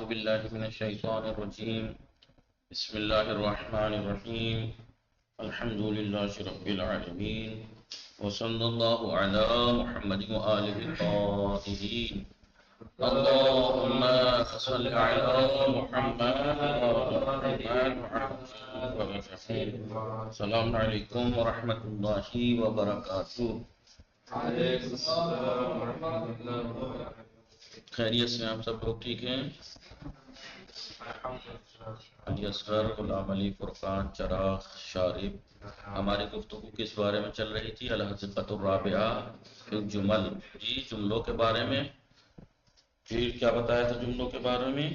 باللہ من الشیطان الرجیم بسم اللہ الرحمن الرحیم الحمد للہ رب العالمین وصلی اللہ علی محمد وآلہ الطاہرین اللہم صل علی محمد السلام علیکم ورحمۃ اللہ وبرکاتہ۔ علیکم السلام ورحمۃ اللہ وبرکاتہ۔ خیریت سے آپ سب لوگ ٹھیک ہیں؟ علی اصغر، غلام علی، فرقان، چراغ، شارب۔ ہماری گفتگو کس بارے میں چل رہی تھی؟ الحقیقۃ الرابعہ فی الجمل، جی جملوں کے بارے میں۔ پھر کیا بتایا تھا جملوں کے بارے میں؟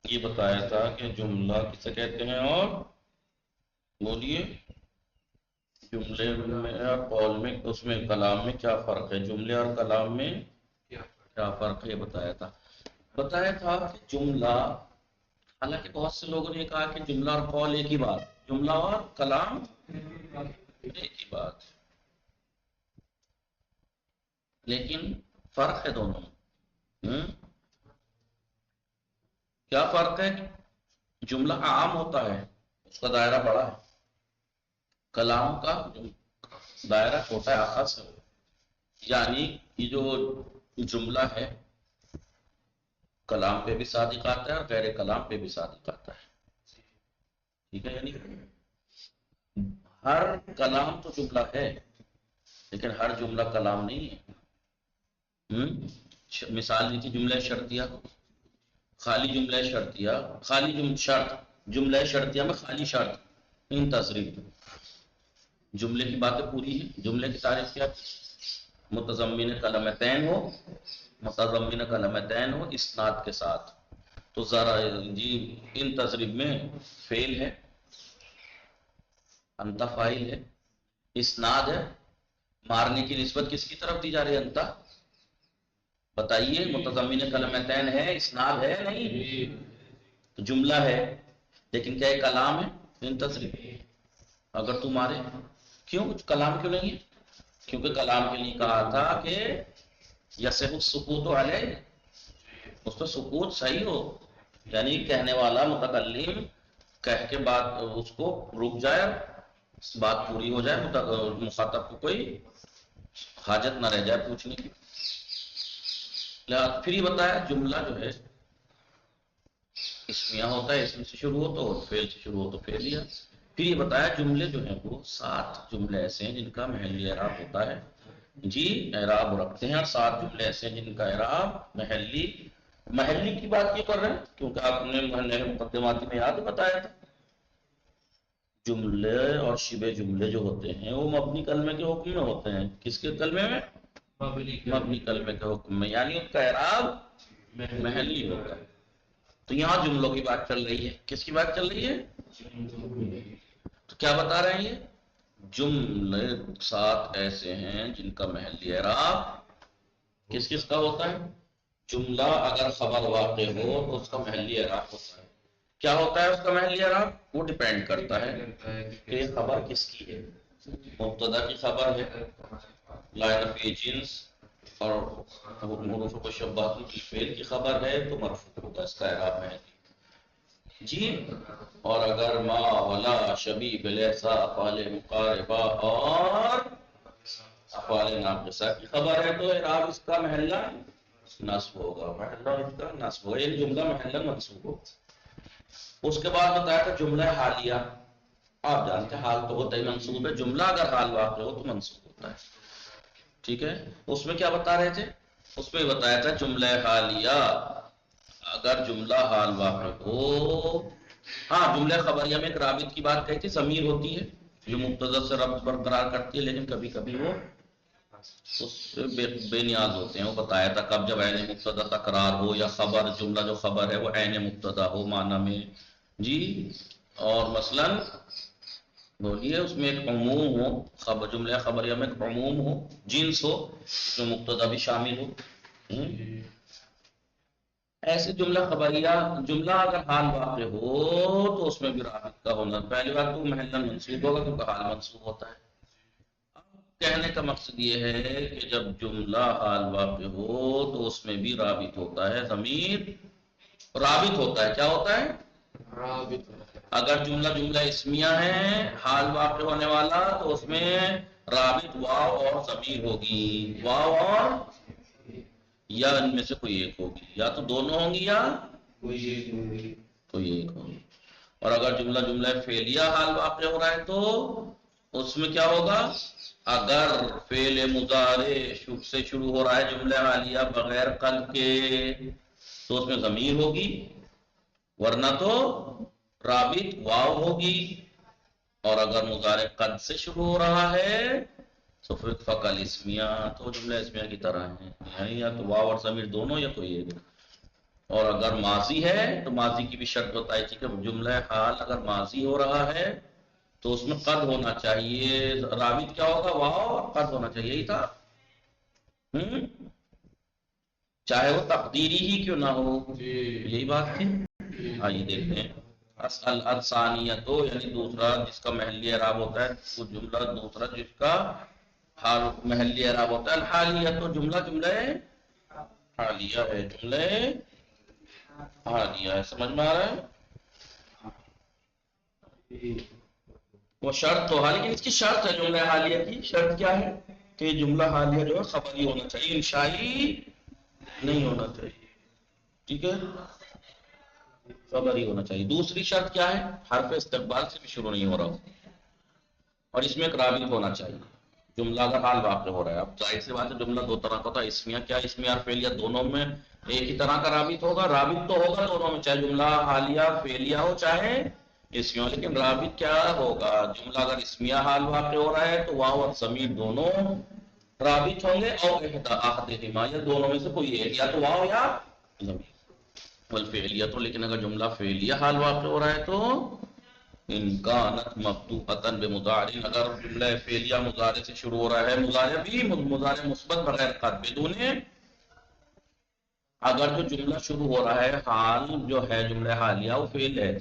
یہ بتایا تھا کہ جملہ کسے کہتے ہیں، اور بولیے جملے میں اور قول میں، اس میں کلام میں کیا فرق ہے، جملے اور کلام میں کیا فرق ہے، یہ بتایا تھا کہ جملہ، حالانکہ بہت سے لوگوں نے کہا کہ جملہ اور قول ایک ہی بات، جملہ اور کلام ایک ہی بات، لیکن فرق ہے دونوں میں۔ کیا فرق ہے؟ جملہ عام ہوتا ہے، اس کا دائرہ بڑا ہے، کلام کا دائرہ چھوٹا ہے، خاص ہے۔ یعنی یہ جو جملہ ہے کلام پہ بھی صادق آتا ہے اور غیر کلام پہ بھی صادق آتا ہے، ٹھیک ہے؟ یعنی ہر کلام تو جملہ ہے، لیکن ہر جملہ کلام نہیں ہے۔ مثال دی تھی جملہ شرطیہ، خالی جملہ شرطیہ، جملہ شرطیہ میں خالی شرط، ان تصریف جملے کی باتیں پوری ہیں، جملے کی تعریف کیا؟ متضمن کلمتین ہو اسناد کے ساتھ، تو ذرا جی ان تصریف میں فعل ہے، انتا فاعل ہے، اسناد ہے، مارنے کی نسبت کس کی طرف دی جا رہی ہے؟ انتا، بتائیے، متضمن کلمتین ہے، اسناد ہے نہیں؟ تو جملہ ہے، لیکن کیا یہ کلام ہے؟ ان تصریف اگر تم مارے، کیوں کلام کیوں نہیں ہے؟ کیونکہ کلام کے لیے کہا تھا کہ یصح السکوت علیہ، اس پہ سکوت صحیح ہو، یعنی کہنے والا متکلم کہہ کے بات اس کو رک جائے، بات پوری ہو جائے، مخاطب کو کوئی حاجت نہ رہ جائے پوچھنے کی۔ پھر یہ بتایا جملہ جو ہے اسمیہ ہوتا ہے، اسم سے شروع ہو تو فعل سے شروع ہو تو فعل لیا۔ پھر یہ بتایا جملے جو ہیں وہ 7 جملے ایسے ہیں جن کا محلی اعراب ہوتا ہے، جی اعراب رکھتے ہیں، اور 7 جملے ایسے ہیں جن کا اعراب محلی کی بات کیوں کر رہے ہیں؟ کیونکہ آپ نے مقدماتی میں یاد بتایا تھا جملے اور شبہ جملے جو ہوتے ہیں وہ مبنی کلمے کے حکم میں ہوتے ہیں۔ کس کے کلمے میں؟ مبنی کلمے کے حکم میں، یعنی ان کا اعراب محلی ہوتا ہے۔ تو یہاں جملوں کی بات چل رہی ہے، کس کی بات چل رہی ہے؟ تو کیا بتا رہے ہیں یہ؟ جملے 7 ایسے ہیں جن کا محلی اعراب کس کا ہوتا ہے؟ جملہ اگر خبر واقع ہو تو اس کا محلی اعراب ہوتا ہے۔ کیا ہوتا ہے اس کا محلی اعراب؟ وہ ڈیپینڈ کرتا ہے کہ یہ خبر کس کی ہے، مبتدا کی خبر ہے، لا نفی جنس اور حروف مشبہۃ بالفعل کی خبر ہے تو مرفوع ہوگا، اس کا اعراب محلی، جی۔ اور اگر ما ولا شبیہ بلیسا افعال مقاربہ اور افعال ناقصہ کی خبر ہے تو اعراب اس کا محلہ نصب ہوگا، محلہ اس کا نصب ہوگا، یہ جملہ محلہ منصوب ہوگا۔ اس کے بعد بتایا تھا جملہ حالیہ، آپ جانتے ہیں حال تو ہوتا ہی منصوب ہے، جملہ اگر حال واقع ہو تو منصوب ہوتا ہے، ٹھیک ہے؟ اس میں کیا بتا رہے تھے؟ اس میں بتایا تھا جملہ حالیہ اگر جملہ حال واقع ہو، ہاں جملہ خبریہ میں ایک رابط کی بات کہی تھی، ضمیر ہوتی ہے جو مبتدا سے ربط برقرار کرتی ہے، لیکن کبھی کبھی وہ اس سے بے نیاز ہوتے ہیں، وہ بتایا تھا کب جب عین مبتدا تکرار ہو یا خبر جملہ جو خبر ہے وہ عین مبتدا ہو معنی میں، جی۔ اور مثلا بولیے اس میں ایک عموم ہو، خبر جملہ خبریہ میں ایک عموم ہو، جنس ہو، اس میں مبتدا بھی شامل ہو، ایسے جملہ خبریہ جملہ اگر حال واقع ہو تو اس میں بھی رابط کا ہونا، پہلی بات تو محلا منصوب ہوگا کیونکہ حال منصوب ہوتا ہے۔ کہنے کا مقصد یہ ہے کہ جب جملہ حال واقع ہو تو اس میں بھی رابط ہوتا ہے ضمیر رابط ہوتا ہے. کیا ہوتا ہے؟ رابط. اگر جملہ اسمیہ ہے حال واقع ہونے والا تو اس میں رابط واو اور ضمیر ہوگی. واو اور یا ان میں سے کوئی ایک ہوگی، یا تو دونوں ہوں گی یا کوئی ایک ہوگی. کوئی ایک ہوگی. اور اگر جملہ فعلیہ حال واقع ہو رہا ہے تو اس میں کیا ہوگا؟ اگر فعل مضارع سے شروع ہو رہا ہے جملہ حالیہ بغیر قلب کے تو اس میں ضمیر ہوگی، ورنہ تو رابط واو ہوگی. اور اگر مضارع قد سے شروع ہو رہا ہے تو پھر فقل اسمیہ، تو جملہ اسمیہ کی طرح ہے، یعنی یا تو واو اور ضمیر دونوں یا کوئی ایک. اور اگر ماضی ہے تو ماضی کی بھی شرط بتائی تھی کہ جملہ حال اگر ماضی ہو رہا ہے تو اس میں قد ہونا چاہیے. رابط کیا ہوگا؟ واو اور قد ہونا چاہیے. یہی تھا، چاہے وہ تقدیری ہی کیوں نہ ہو. یہی بات تھی. آئیے دیکھتے ہیں. الثانیۃ یعنی دوسرا جس کا محلی اعراب ہوتا ہے، وہ جملہ دوسرا جس کا حال محلی اعراب ہوتا ہے. الحالیہ تو جملہ حالیہ ہے، جملہ حالیہ ہے. سمجھ میں آ رہا ہے؟ وہ شرط تو ہے، لیکن اس کی شرط ہے جملہ حالیہ کی. شرط کیا ہے؟ کہ جملہ حالیہ جو ہے خبری ہونا چاہیے، انشائی نہیں ہونا چاہیے. ٹھیک ہے، خبری ہونا چاہیے. دوسری شرط کیا ہے؟ حرف استقبال سے بھی شروع نہیں ہو رہا ہو، اور اس میں ایک رابط ہونا چاہیے جملہ کا حال واقع ہو رہا ہے. اب ظاہر سی بات ہے جملہ دو طرح کا ہوتا ہے، اسمیہ کیا اسمیہ اور فعلیہ دونوں میں ایک ہی طرح کا رابط ہوگا. رابط تو ہوگا دونوں میں، چاہے جملہ حالیہ فعلیہ ہو چاہے اسمیہ، لیکن رابط کیا ہوگا؟ جملہ اگر اسمیہ حال واقع ہو رہا ہے تو واو اور ضمیر دونوں رابط ہوں گے، اور احدہما یا دونوں میں سے کوئی ایک، یا تو واو یا ضمیر. والفعلیہ تو لیکن اگر جملہ فعلیہ حال واقع ہو رہا ہے تو ان کانت مفتوحۃ بمضارع، اگر جملہ فعلیہ مضارع سے شروع ہو رہا ہے، مضارع بھی مضارع مثبت بغیر قد بدون، اگر جو جملہ شروع ہو رہا ہے حال جو ہے جملہ حالیہ وہ فعل ہے،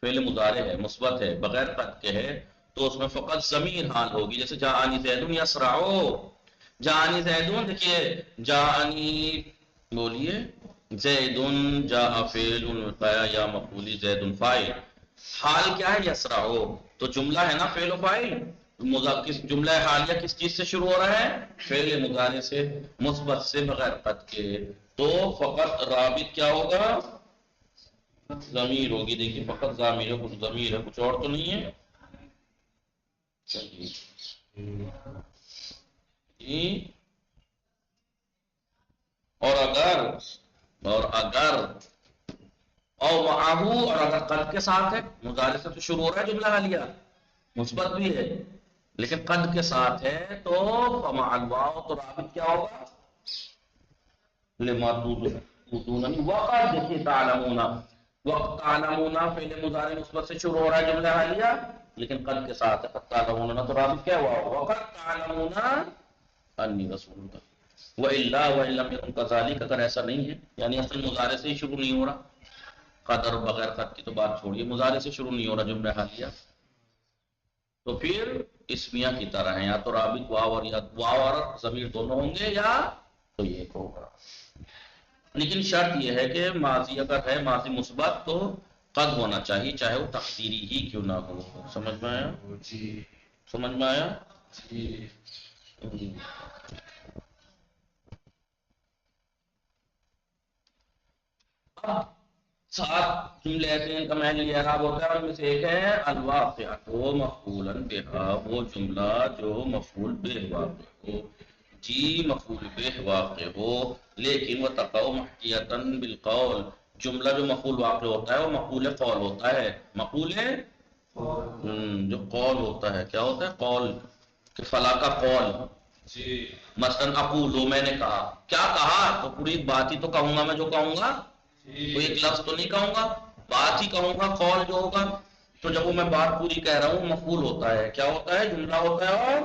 فعل مضارع ہے، مثبت ہے، بغیر قد کے ہے، تو اس میں فقط ضمیر حال ہوگی. جیسے جاءنی زید یسرع، جاءنی زید، دیکھیے جاءنی بولیے زید جاء فعل وقایا یا مفعول زید فاعل. حال کیا ہے؟ یسرع. تو جملہ ہے نا فعل و فاعل، جملہ حالیہ کس چیز سے شروع ہو رہا ہے؟ فعل مضارع سے، مثبت سے، بغیر قد کے. تو فقط رابط کیا ہوگا؟ ضمیر ہوگی. دیکھیے فقط ضمیر ہے، کچھ ضمیر ہے، کچھ اور تو نہیں ہے. اور اگر او معہو، اور اگر قد کے ساتھ ہے، مضارع سے تو شروع ہو رہا ہے جملہ حالیہ، مثبت بھی ہے لیکن قد کے ساتھ ہے، تو فمع الواو، تو رابط کیا ہوگا؟ لما تودون وقت. دیکھیے تعلمون، وقت تعلمون فعل مضارع مثبت سے شروع ہو رہا ہے جملہ حالیہ لیکن قد کے ساتھ ہے، قد تعلمون، تو رابط کیا ہوا؟ وقت تعلمون انی رسول اللہ. وَإِلَّا وَإِن لَّمْ يَكُن كَذَلِكَ، اگر ایسا نہیں ہے، یعنی اصل مضارع سے ہی شروع نہیں ہو رہا، قدر بغیر قد کی تو بات چھوڑیے، مضارع سے شروع نہیں ہو رہا جملہ حالیہ، تو پھر اسمیہ کی طرح ہے، یا تو رابط واو اور ضمیر دونوں ہوں گے، یا تو یہ ہوگا. لیکن شرط یہ ہے کہ ماضی اگر ہے ماضی مثبت تو قد ہونا چاہیے، چاہے وہ تقدیری ہی کیوں نہ ہو. سمجھ میں آیا؟ سمجھ میں آیا؟ سات جملے ایسے ہیں کا محلی اعراب ہوتا ہے، ان میں سے ایک ہے الواقعۃ مفعولا بہا، وہ جملہ جو مفعول بہ واقع ہو. جی مفعول بہ واقع ہو، لیکن وہ تقع محکیۃ بالقول، جملہ جو مفعول واقع ہوتا ہے وہ مفعول قول ہوتا ہے. مفعول جو قول ہوتا ہے، کیا ہوتا ہے؟ قول، کہ فلاں کا قول. مثلا اقول، میں نے کہا، کیا کہا؟ تو پوری بات ہی تو کہوں گا میں، جو کہوں گا کوئی ایک لفظ تو نہیں کہوں گا، بات ہی کہوں گا. قول جو ہوگا، تو جب وہ میں بات پوری کہہ رہا ہوں مفعول ہوتا ہے. کیا ہوتا ہے؟ جملہ ہوتا ہے اور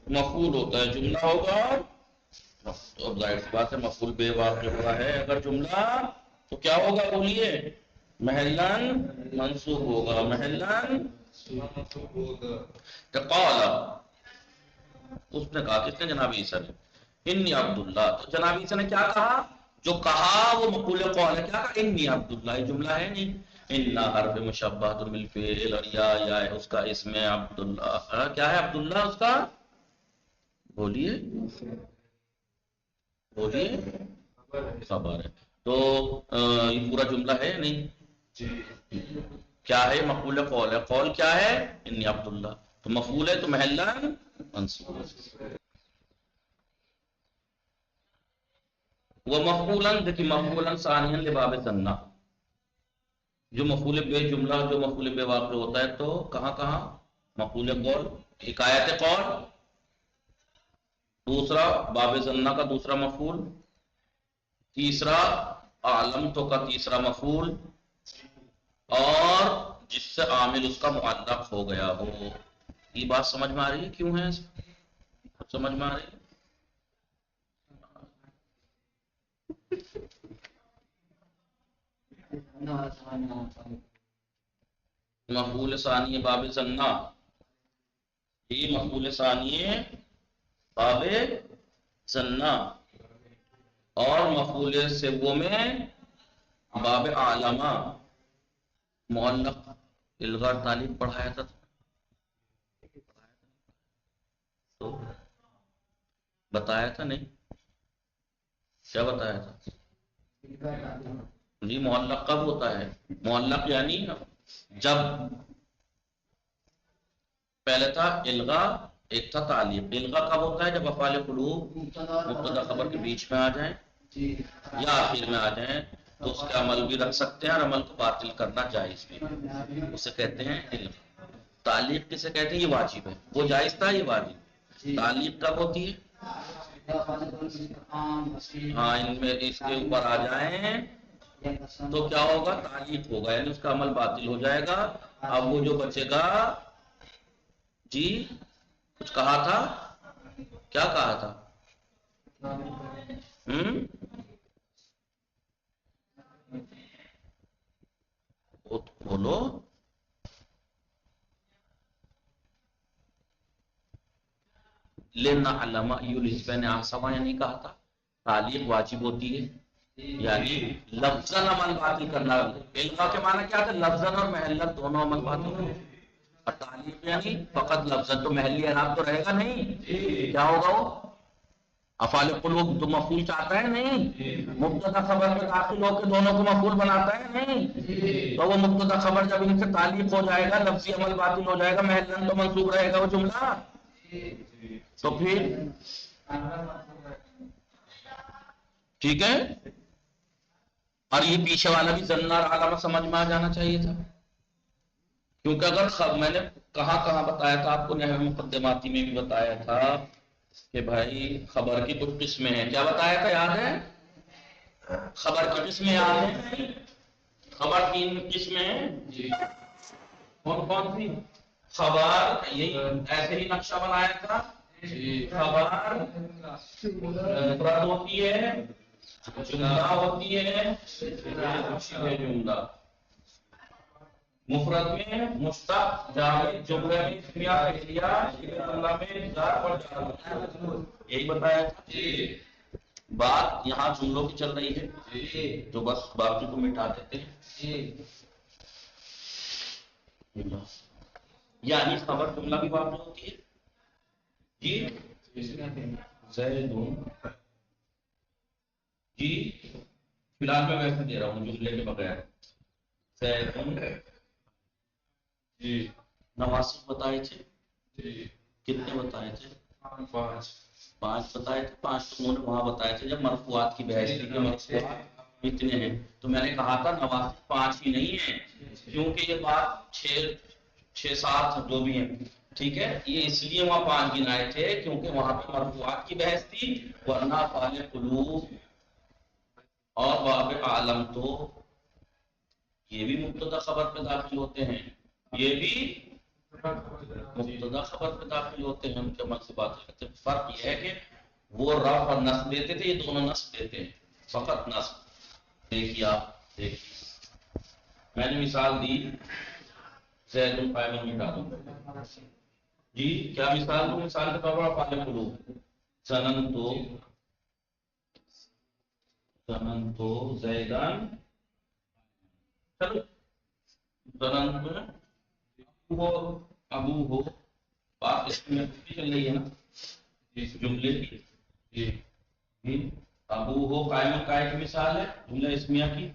مفعول ہوتا ہے. جملہ ہوگا اور ظاہر سی بات ہے مفعول بے واقع ہوا ہے اگر جملہ، تو کیا ہوگا؟ بولیے، محلاً منصوب ہوگا. محلاً قال، اس نے کہا، کس نے؟ جناب عیسیٰ نے. انی عبداللہ، تو جناب عیسیٰ نے کیا کہا؟ جو کہا وہ مقول قول ہے. کیا کہا؟ انی عبداللہ. یہ جملہ ہے نہیں. انا حرف مشبہۃ بالفعل اور یا ہے اس کا اسم عبداللہ. کیا ہے عبداللہ اس کا؟ بولیے بولیے. خبر ہے. تو یہ پورا جملہ ہے نہیں. کیا ہے؟ مقول قول ہے. قول کیا ہے؟ انی عبداللہ. تو مفعول ہے تو محلہ منصوب. وہ مفعولاً دیکھیے مفعولاً ثانیاً لباب ثنا. جو مفعول بے جملہ جو مفعول بے واقع ہوتا ہے تو کہاں کہاں؟ مفعول قول حکایت قول. دوسرا باب ثنا کا دوسرا مفعول. تیسرا علمتو کا تیسرا مفعول. اور جس سے عامل اس کا معلق ہو گیا ہو. یہ بات سمجھ میں آ رہی ہے کیوں ہے ایسا؟ سمجھ میں آ رہی ہے؟ مفعول ثانی باب ثنا. یہ مفعول ثانی باب ثنا اور مفعول سوم باب اعلمہ. معلق الغا تعلیق پڑھایا تھا تو بتایا تھا نہیں؟ کیا بتایا تھا؟ جی معلق کب ہوتا ہے؟ معلق یعنی جب پہلے تھا الغا ایک تھا تعلیق. الغا کب ہوتا ہے؟ جب افعال قلوب مبتدا خبر کے بیچ میں آ جائیں یا آخر میں آ جائیں تو اس کا عمل بھی رکھ سکتے ہیں اور عمل کو باطل کرنا جائز بھی. اسے کہتے ہیں الغا. تعلیق کسے کہتے ہیں؟ یہ واجب ہے. وہ جائز تھا یہ واجب. تعلیق کب ہوتی ہے؟ ہاں ان میں اس کے اوپر آ جائیں تو کیا ہوگا؟ تعلیق ہوگا یعنی اس کا عمل باطل ہو جائے گا. اب وہ جو بچے گا جی کچھ کہا تھا. کیا کہا تھا؟ بولو. لنعلم یلزم عصوا یعنی کہا تھا تعلیق واجب ہوتی ہے یعنی لفظاً عمل باطل کرنا. الغا کے معنی کیا تھا؟ لفظاً اور محلن دونوں عمل باطل کرنا. اور تعلیق یعنی فقط لفظاً تو محلی اعراب تو رہے گا نہیں. کیا ہوگا وہ؟ افعال قلوب تو مفعول چاہتا ہے نہیں. مبتدا خبر میں داخل ہو کے دونوں کو مفعول بناتا ہے نہیں. تو وہ مبتدا خبر جب ان سے تعلیق ہو جائے گا لفظی عمل باطل ہو جائے گا. محلن تو منصوب رہے گا وہ جملہ. تو پھر ٹھیک ہے. اور یہ پیچھے والا بھی ظن اور علامہ سمجھ میں آ جانا چاہیے تھا کیونکہ اگر میں نے کہاں بتایا تھا آپ کو نحو مقدماتی میں بھی بتایا تھا کہ بھائی خبر کی کچھ قسمیں ہیں. کیا بتایا تھا یاد ہے؟ خبر کی قسمیں یاد ہیں؟ خبر تین قسمیں ہیں. کون کون سی؟ خبر یہی ایسے ہی نقشہ بنایا تھا. خبر مفرد ہوتی ہے جملہ ہوتی ہے جملہ. مفرد میں مشتق جامع جملہ میں اسمیہ فعلیہ جملہ میں ظرف اور جامع. یہی بتایا تھا. بات یہاں جملوں کی چل رہی ہے تو بس باقی کو مٹا دیتے ہیں. یعنی خبر جملہ بھی واقع ہوتی ہے جی. زیدون جی فی الحال میں ویسے دے رہا ہوں جملے کے بغیر. زیدون جی نواسف بتائے تھے. کتنے بتائے تھے؟ 5 بتائے تھے. 5 تو انہوں نے وہاں بتائے تھے جب مرفوعات کی بحث تھی کہ مرفوعات اتنے ہیں. تو میں نے کہا تھا نواسف 5 ہی نہیں ہیں کیونکہ یہ بات 6-7 جو بھی ہیں ٹھیک ہے. یہ اس لیے وہاں 5 گنائے تھے کیونکہ وہاں پہ مرفوعات کی بحث تھی. ورنہ افعال قلوب اور باب عالم تو یہ بھی مبتدا خبر پہ داخل ہوتے ہیں. یہ بھی مبتدا خبر پہ داخل ہوتے ہیں. ان کے عمل سے بات کرتے ہیں. فرق یہ ہے کہ وہ رفع اور نصب دیتے تھے یہ دونوں نصب دیتے ہیں. فقط نصب. دیکھیے آپ دیکھیے میں نے مثال دی زید القائم مٹا دوں جی. کیا مثال دوں؟ مثال کے طور پر افعال قلوب سنن تو ظننتو زیدان، چلو ظننتو وہ ابو ہو، بات اس میں چل رہی ہے نا جملے کی، ابو ہو قائم قائم کی مثال ہے جملہ اسمیہ کی،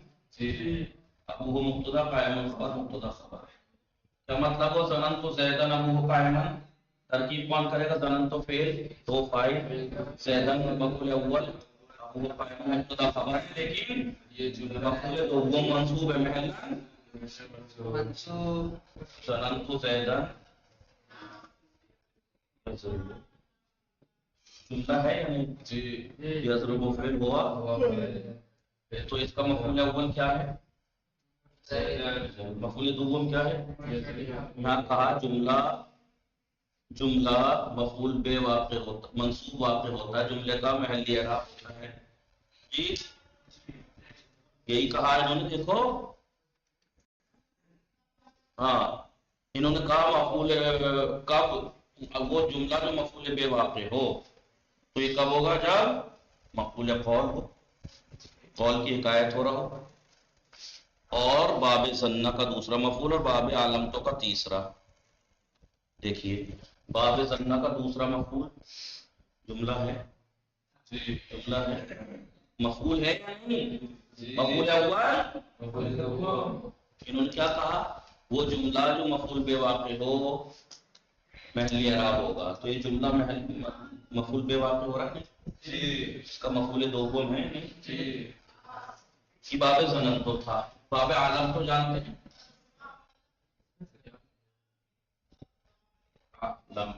ابو ہو مبتدا قائم خبر مبتدا خبر ہے، کیا مطلب ہو ظننتو زیدان ابو ہو قائما، ترکیب کون کرے گا ظننتو فعل دو فاعل زیدان مفعول اول ابو ہو قائما مبتدا خبر ہے، لیکن یہ مفعول دوم منصوب ہے محلا منصوب ظننتو زیدان جملہ ہے یا نہیں؟ یضرب فعل ہوا، تو اس کا مفعول اول کیا ہے؟ مفعول دوم کیا ہے؟ یہاں کہا جملہ مفعول بے واقع ہوتا منصوب واقع ہوتا ہے، جملے کا محلی اعراب ہوتا ہے جی، یہی کہا انہوں نے، دیکھو ہاں انہوں نے کہا مفعول کب وہ جملہ جو مفعول بے واقع ہو تو یہ کب ہوگا جب مفعول قول ہو، قول کی حکایت ہو رہا ہو، اور باب ظنہ کا دوسرا مفعول اور باب علامتوں کا تیسرا، دیکھیے باب ظنہ کا دوسرا مفعول جملہ ہے، جملہ ہے مفعول ہے یا نہیں؟ مفعول اول انہوں نے کیا کہا وہ جملہ جو مفعول بے واقع ہو محلی اعراب ہوگا، تو یہ جملہ مفعول بے واقع ہو رہا ہے، اس کا مفعول دوم ہے نہیں کہ باب ظنن تو تھا، باب عالم تو جانتے ہیں، عالم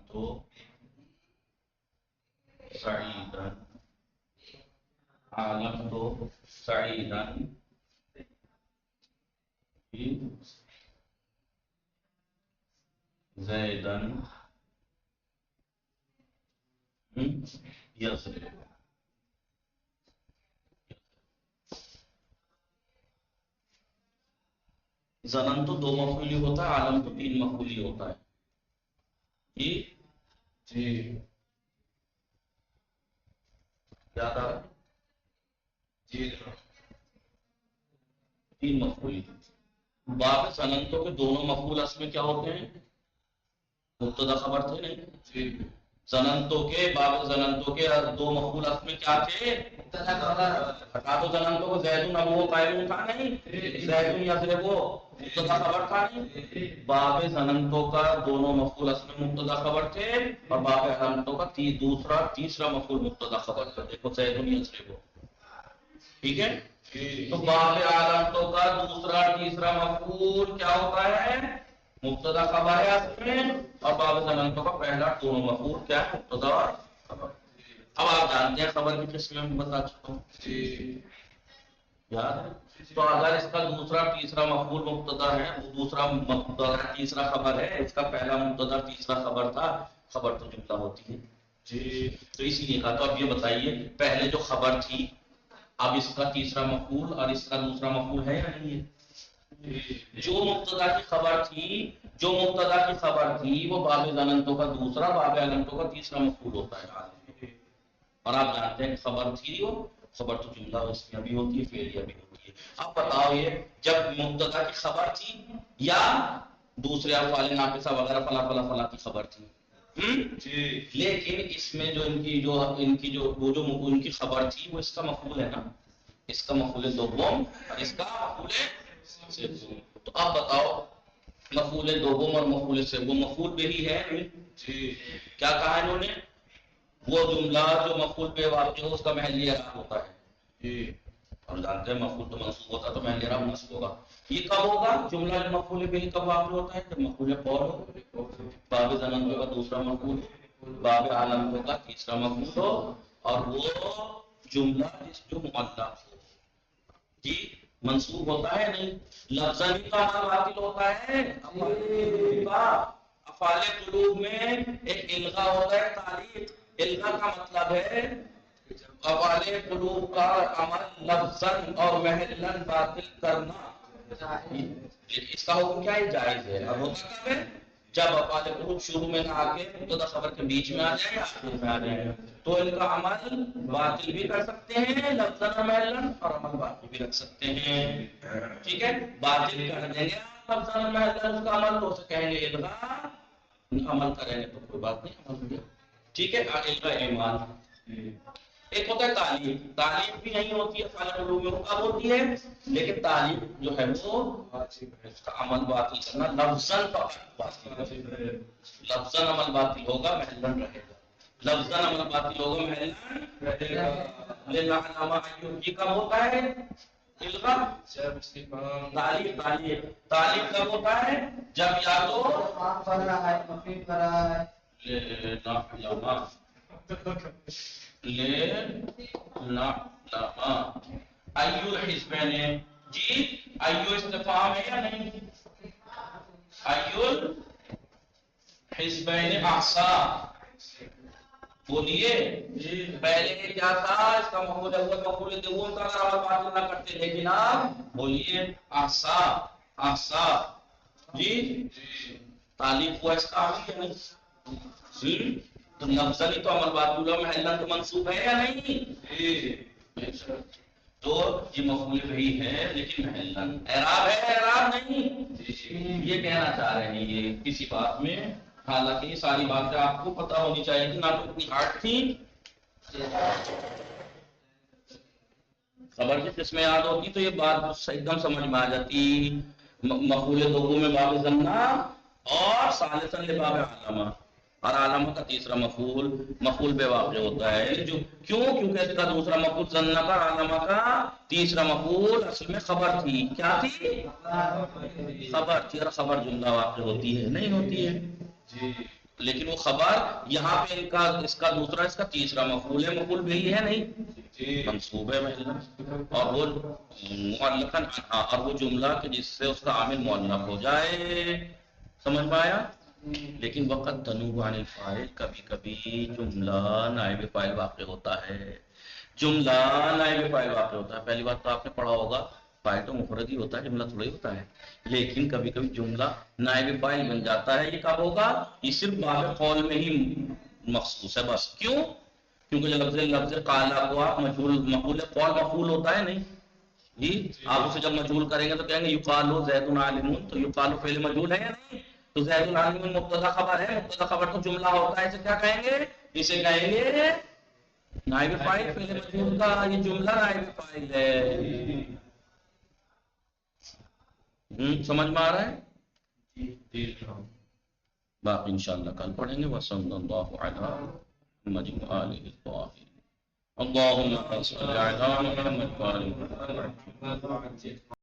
تو سعیدن، عالم تو سعیدن زیدن یضرب، ظنن تو دو مفعولی ہوتا ہے، عالم تو تین مفعولی ہوتا ہے جی یاد آ رہا جی تین مفعولی، باب ظننتو کے دونوں مفعول اصل میں کیا ہوتے ہیں مبتدا خبر تھے نہیں، ظننتو کے باب ظننتو کے دو مفعول اصل میں کیا تھے مبتدا خبر، ہٹا دو ظننتو کو زید ابو قائم تھا نہیں، زید یضرب مبتدا خبر تھا نہیں، باب ظننتو کا دونوں مفعول اصل میں مبتدا خبر تھے اور باب علامتوں کا تیسرا مفعول مبتدا خبر تھا، دیکھو زید یضرب، ٹھیک ہے، تو باب علامتوں کا دوسرا تیسرا مفعول کیا ہوتا ہے مبتدا خبر ہے اصل میں، اور باب ظننتو کا پہلا دونوں مفعول کیا ہے مبتدا اور خبر، اب آپ جانتے ہیں خبر کی قسمیں میں بتا چکا ہوں یاد ہے، تو اگر اس کا دوسرا تیسرا مفعول مبتدا ہے، وہ دوسرا مبتدا تیسرا خبر ہے، اس کا پہلا مبتدا تیسرا خبر تھا، خبر تو جملہ ہوتی ہے جی، تو اسی لیے کہا، تو اب یہ بتائیے پہلے جو خبر تھی اب اس کا تیسرا مفعول اور اس کا دوسرا مفعول ہے یا نہیں ہے، جو مبتدا کی خبر تھی وہ باب ظننتو کا دوسرا باب علامتوں کا تیسرا مفعول ہوتا ہے، اور آپ جانتے ہیں کہ خبر تھی وہ خبر تو جملہ اس میں بھی ہوتی ہے فعلیہ بھی ہوتی ہے، اب بتاؤ یہ جب مبتدا کی خبر تھی یا دوسرے افعال ناقصہ وغیرہ فلا فلا فلا کی خبر تھی لیکن اس میں جو ان کی خبر تھی وہ اس کا مفعول ہے نا، اس کا مفعول دوم اور اس کا مفعول سوم، تو اب بتاؤ مفعول دوم اور مفعول سوم مفعول بھی ہی ہے جی، کیا کہا انہوں نے وہ جملہ جو مفعول بے واقع ہو اس کا محلی اعراب ہوتا ہے جی، اور جانتے ہیں مفعول تو منصوب ہوتا ہے تو محلی اعراب نصب ہوگا، یہ کب ہوگا جملہ جو مفعول بہ کب واقع ہوتا ہے جب مفعول قول ہو، باب ظننتو کا دوسرا مفعول باب علامتوں کا تیسرا مفعول ہو، اور وہ جملہ جو معلق ہو جی، منصوب ہوتا ہے نہیں، لفظاً ہی کا باطل ہوتا ہے، افعال قلوب میں ایک الغا ہوتا ہے تعلیق، الغا کا مطلب ہے افعال قلوب کا عمل لفظاً اور محلاً باطل کرنا، اس کا حکم کیا ہے جائز ہے، اور ہوتا کب ہے جب افعال قلوب شروع میں نہ آ کے مبتدا خبر کے بیچ میں آ جائے یا آخر میں آ جائے تو ان کا عمل باطل بھی کر سکتے ہیں لفظاً و محلاً، اور عمل باطل بھی رکھ سکتے ہیں. ٹھیک ہے، باطل کر دیں گے لفظاً و محلاً اس کا عمل تو اسے کہیں گے الغا، عمل کریں گے تو کوئی بات نہیں، عمل ہو گیا. ٹھیک ہے، الغا ایمان. ایک ہوتا ہے تعلیم. تعلیم بھی نہیں ہوتی ہے افعال قلوب میں، کب ہوتی ہے؟ لیکن تعلیم جو ہے وہ اس کا عمل باطل کرنا لفظاً لفظاً عمل باطل ہوگا محلاً رہے گا. لفظاً عمل باطل ہوگا محلاً رہے گا. علامہ ایوب جی کب ہوتا ہے الغا؟ تعلیم تعلیم کب ہوتا ہے؟ جب یا تو ایو الحزبین. جی ایو استفہام ہے یا نہیں؟ ایو الحزبین احصا. بولیے پہلے یہ کیا تھا؟ اس کا مفعول اول مفعول دوم کا اگر آپ بات نہ کرتے، لیکن آپ بولیے احصا احصا. جی تعلیم ہوا اس کا عمل یا نہیں؟ تو لفظاً تو عمل باطل ہوا، محلاً تو منصوب ہے یا نہیں؟ تو یہ مفعول بھی ہے لیکن محلاً. اعراب ہے اعراب نہیں، یہ کہنا چاہ رہے ہیں یہ کسی بات میں. حالانکہ یہ ساری باتیں آپ کو پتہ ہونی چاہیے کہ نہ تو اتنی ہارڈ تھی. خبر کی قسمیں یاد ہوتی تو یہ بات ایک دم سمجھ میں آ جاتی. مفعول دوم میں باب ضمہ اور ثالثاً لباب علامہ، اور علامہ کا تیسرا مفعول بے واقع ہوتا ہے. جو کیوں؟ کیونکہ اس کا دوسرا مفعول ضمہ کا، علامہ کا تیسرا مفعول اصل میں خبر تھی. کیا تھی؟ خبر تھی. اور خبر جملہ واقع ہوتی ہے نہیں ہوتی ہے؟ لیکن وہ خبر یہاں پہ اس کا دوسرا اس کا تیسرا مفعول ہے. مفعول بھی ہے نہیں، منصوب ہے محلاً. اور وہ معلقاً عنہا، اور وہ جملہ کہ جس سے اس کا عامل معلق ہو جائے. سمجھ میں آیا؟ لیکن وقت تنوب عن الفاعل، کبھی کبھی جملہ نائب فاعل واقع ہوتا ہے. جملہ نائب فاعل واقع ہوتا ہے. پہلی بات تو آپ نے پڑھا ہوگا فاعل تو مفرد ہی ہوتا ہے، جملہ تھوڑا ہی ہوتا ہے. لیکن کبھی کبھی جملہ نائب فاعل بن جاتا ہے. یہ کب ہوگا؟ یہ صرف باب قول میں ہی مخصوص ہے. بس کیوں؟ کیونکہ لفظ قالا کو آپ مجهول مقول قول مفعول ہوتا ہے نہیں جی. آپ اسے جب مجهول کریں گے تو کہیں گے یقال زید عالم، تو یقال فعل مجهول ہے یا نہیں؟ تو زید عالم مبتدا خبر ہے. مبتدا خبر تو جملہ ہوتا ہے. اسے کیا کہیں گے؟ اسے کہیں گے نائب فاعل. فعل مجهول کا یہ جملہ نائب فاعل ہے. سمجھ میں آ رہا ہے؟ باقی انشاءاللہ کل پڑھیں گے. وصلی اللہ علی محمد و آلہ الطاہرین. اللہم صل علی محمد و آلہ محمد.